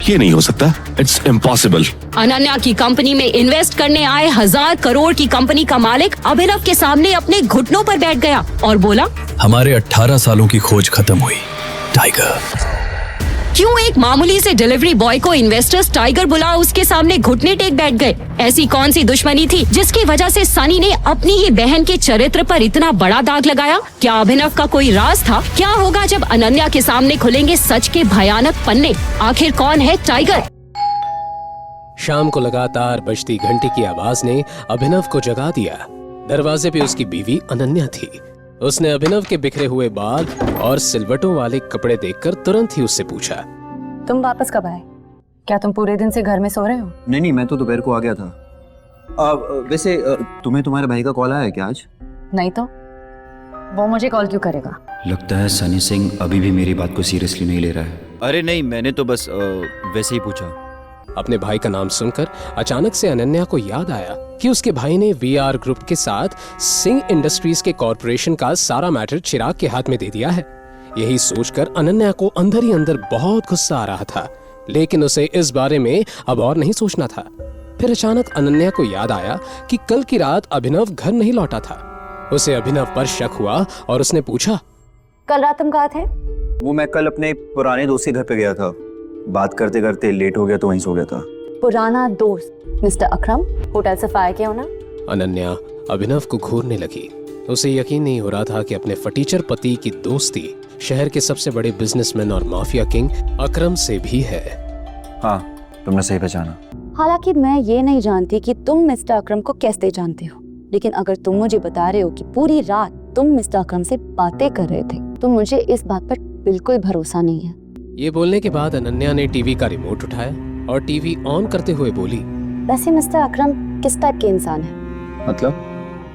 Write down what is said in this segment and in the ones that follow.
ये नहीं हो सकता, इट्स इम्पॉसिबल। अनन्या की कंपनी में इन्वेस्ट करने आए 1000 करोड़ की कंपनी का मालिक अभिनव के सामने अपने घुटनों पर बैठ गया और बोला, हमारे 18 सालों की खोज खत्म हुई, टाइगर। क्यों एक मामूली से डिलीवरी बॉय को इन्वेस्टर्स टाइगर बुला उसके सामने घुटने टेक बैठ गए? ऐसी कौन सी दुश्मनी थी जिसकी वजह से सनी ने अपनी ही बहन के चरित्र पर इतना बड़ा दाग लगाया? क्या अभिनव का कोई राज था? क्या होगा जब अनन्या के सामने खुलेंगे सच के भयानक पन्ने? आखिर कौन है टाइगर? शाम को लगातार बजती घंटी की आवाज ने अभिनव को जगा दिया। दरवाजे पे उसकी बीवी अनन्या थी। उसने अभिनव के बिखरे हुए बाल और सिलवटों वाले कपड़े देखकर तुरंत ही उससे पूछा, तुम वापस कब आए? क्या तुम पूरे दिन से घर में सो रहे हो? नहीं, मैं तो दोपहर को आ गया था। वैसे तुम्हें तुम्हारे भाई का कॉल आया है क्या आज? नहीं तो वो मुझे कॉल क्यों करेगा? लगता है सनी सिंह अभी भी मेरी बात को सीरियसली नहीं ले रहा है। अरे नहीं, मैंने तो बस वैसे ही पूछा। अपने भाई का नाम सुनकर अचानक से अनन्या को याद आया कि उसके भाई ने वीआर ग्रुप के साथ सिंह इंडस्ट्रीज के कॉर्पोरेशन का सारा मैटर चिराग के हाथ में दे दिया है। यही सोचकर अनन्या को अंदर ही अंदर बहुत गुस्सा आ रहा था, लेकिन उसे इस बारे में अब और नहीं सोचना था। फिर अचानक अनन्या को याद आया कि कल की रात अभिनव घर नहीं लौटा था। उसे अभिनव पर शक हुआ और उसने पूछा, कल रात तुम कहाँ थे? वो मैं कल अपने पुराने दोस्त के घर पे गया था। बात करते करते लेट हो गया तो वहीं सो गया था। पुराना दोस्त मिस्टर अकरम होटल से फायर किया होना? अनन्या अभिनव को घूरने लगी। उसे यकीन नहीं हो रहा था कि अपने फटीचर पति की दोस्ती शहर के सबसे बड़े बिजनेसमैन और माफिया किंग अकरम से भी है। हाँ, तुमने सही पहचाना। हालांकि मैं ये नहीं जानती कि तुम मिस्टर अकरम को कैसे जानते हो, लेकिन अगर तुम मुझे बता रहे हो कि पूरी रात तुम मिस्टर अकरम से बातें कर रहे थे तो मुझे इस बात पर बिल्कुल भरोसा नहीं है। ये बोलने के बाद अनन्या ने टीवी का रिमोट उठाया और टीवी ऑन करते हुए बोली, वैसे मिस्टर अकरम किस टाइप के इंसान है? मतलब?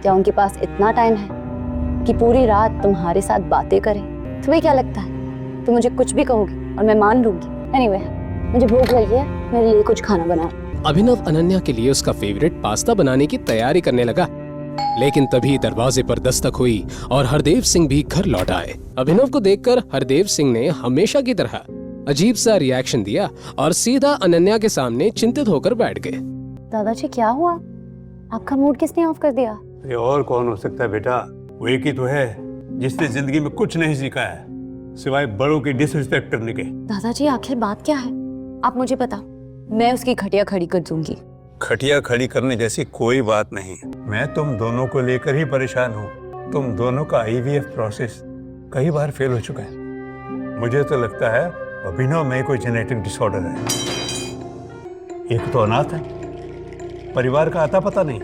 क्या उनके पास इतना टाइम है कि पूरी रात तुम्हारे साथ बातें करें? तुम्हें क्या लगता है तुम मुझे कुछ भी कहोगी और मैं मान लूंगी? एनीवे, मुझे भूख लगी है, मेरे लिए कुछ खाना बनाओ। अभिनव अनन्या के लिए उसका फेवरेट पास्ता बनाने की तैयारी करने लगा, लेकिन तभी दरवाजे पर दस्तक हुई और हरदेव सिंह भी घर लौट आए। अभिनव को देखकर हरदेव सिंह ने हमेशा की तरह अजीब सा रिएक्शन दिया और सीधा अनन्या के सामने चिंतित होकर बैठ गए। दादाजी क्या हुआ? आपका मूड किसने ऑफ कर दिया? अरे और कौन हो सकता है बेटा, वो एक ही तो है जिसने जिंदगी में कुछ नहीं सीखा है सिवाय बड़ों की डिसरिस्पेक्ट करने के। दादाजी आखिर बात क्या है? आप मुझे बताओ, मैं उसकी खटिया खड़ी कर दूंगी। खटिया खड़ी करने जैसी कोई बात नहीं। मैं तुम दोनों को लेकर ही परेशान हूँ। तुम दोनों का IVF प्रोसेस कई बार फेल हो चुका है। मुझे तो लगता है अभिनव में कोई जेनेटिक डिसऑर्डर है। एक तो अनाथ है, परिवार का आता पता नहीं,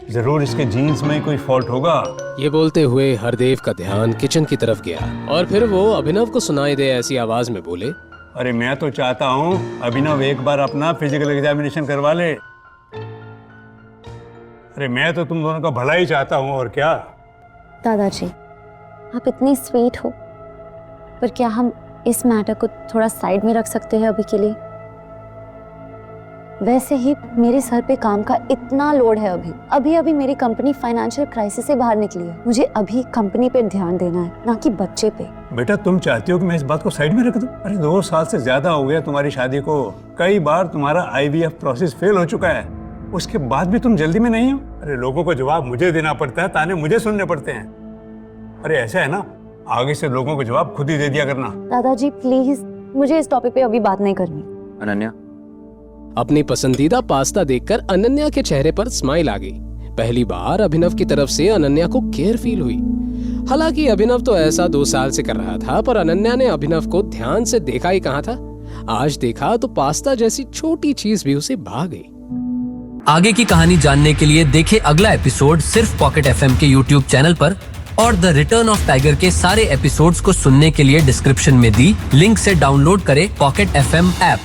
जरूर इसके जीन्स में कोई फॉल्ट होगा। ये बोलते हुए हरदेव का ध्यान किचन की तरफ गया और फिर वो अभिनव को सुनाई दे ऐसी आवाज में बोले, अरे मैं तो चाहता हूँ अभिनव एक बार अपना फिजिकल एग्जामिनेशन करवा ले। अरे मैं तो तुम दोनों का भला ही चाहता हूँ, और क्या। दादाजी आप इतनी स्वीट हो, पर क्या हम इस मैटर को थोड़ा साइड में रख सकते हैं अभी के लिए? वैसे ही मेरे सर पे काम का इतना लोड है। अभी मेरी कंपनी फाइनेंशियल क्राइसिस से बाहर निकली है। मुझे अभी कंपनी पे ध्यान देना है, ना कि बच्चे पे। बेटा तुम चाहती हो कि मैं इस बात को साइड में रख दूं? अरे 2 साल से ज्यादा हो गया तुम्हारी शादी को। कई बार तुम्हारा IVF प्रोसेस फेल हो चुका है, उसके बाद भी तुम जल्दी में नहीं हो। अरे लोगों को जवाब मुझे देना पड़ता है, ताने मुझे सुनने पड़ते हैं। अरे ऐसा है ना, आगे से लोगों को जवाब खुद ही दे दिया करना। दादाजी प्लीज, मुझे इस टॉपिक पे अभी बात नहीं करनी। अनन्या, अपनी पसंदीदा पास्ता देखकर अनन्या के चेहरे पर स्माइल आ गई। पहली बार अभिनव की तरफ से अनन्या को केयर फील हुई। हालांकि अभिनव तो ऐसा 2 साल से कर रहा था, पर अनन्या ने अभिनव को ध्यान से देखा ही कहाँ था। आज देखा तो पास्ता जैसी छोटी चीज भी उसे भा गई। आगे की कहानी जानने के लिए देखें अगला एपिसोड सिर्फ पॉकेट FM के YouTube चैनल पर, और द रिटर्न ऑफ टाइगर के सारे एपिसोड्स को सुनने के लिए डिस्क्रिप्शन में दी लिंक से डाउनलोड करें पॉकेट FM ऐप।